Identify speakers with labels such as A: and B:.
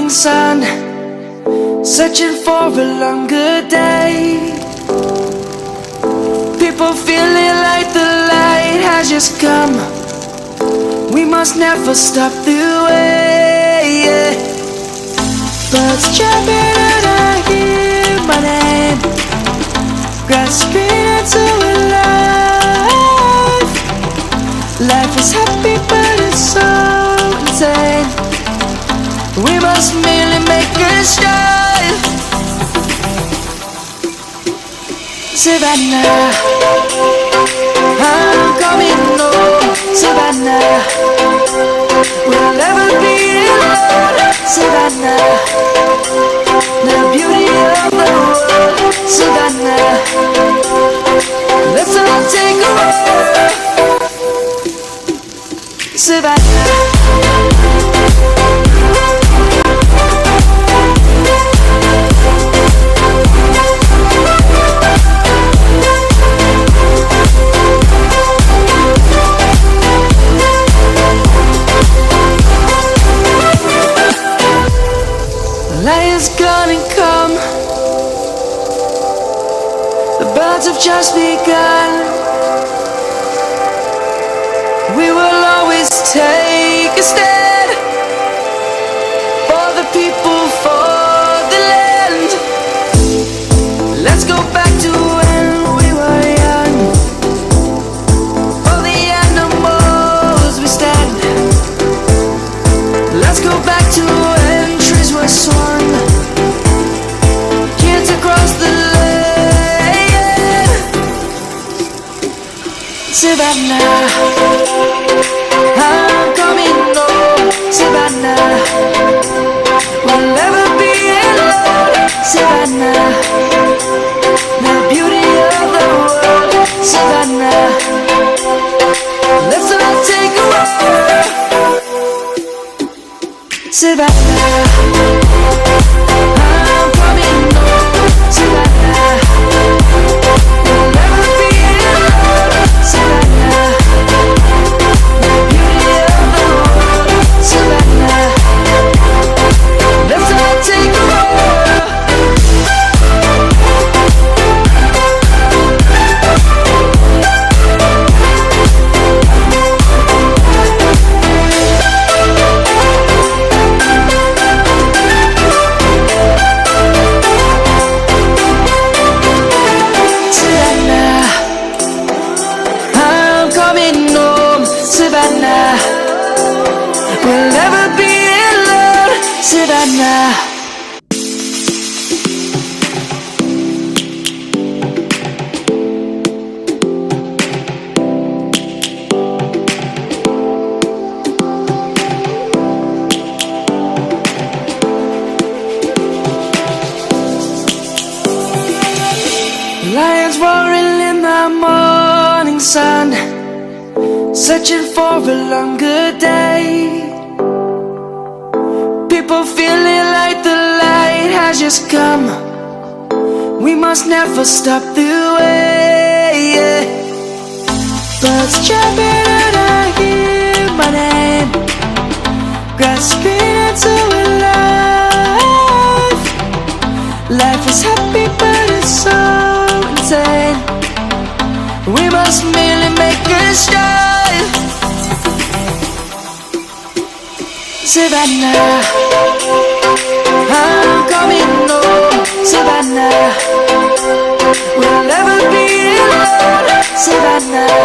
A: morning sun, searching for a longer day. People feeling like the light has just come. We must never stop the way, yeah. Birds jumping and I hear my name, grasping into a life. Life is happy but it's so insane. We must merely make a strive. Savannah, I'm coming home. Savannah, we'll never be alone. Savannah, the beauty of the world. Savannah, let's all take a walk. Savannah. Lion's gonna come. The birds have just begun. We will always take a stand for the people, for the land. Let's go back to when we were young. For the animals we stand. Let's go back to when trees were swung, kids across the lane. Savannah, I'm coming home. Savannah, we'll never be alone. Savannah, the beauty of the world. Savannah, let's all take a walk. Savannah, I'm coming home. Savannah, we'll never be alone. Savannah, the beauty of the world. Savannah, let's all take a walk. Savannah, we'll never be alone. Savannah. Lions roaring in the morning sun, searching for a longer day. People feeling like the light has just come. We must never stop the way, yeah. Birds jumping and I hear my name, grasping into a life. Life is happy but it's so insane. We must merely make a strive. Savannah, I'm coming home. Savannah, we'll never be alone. Savannah,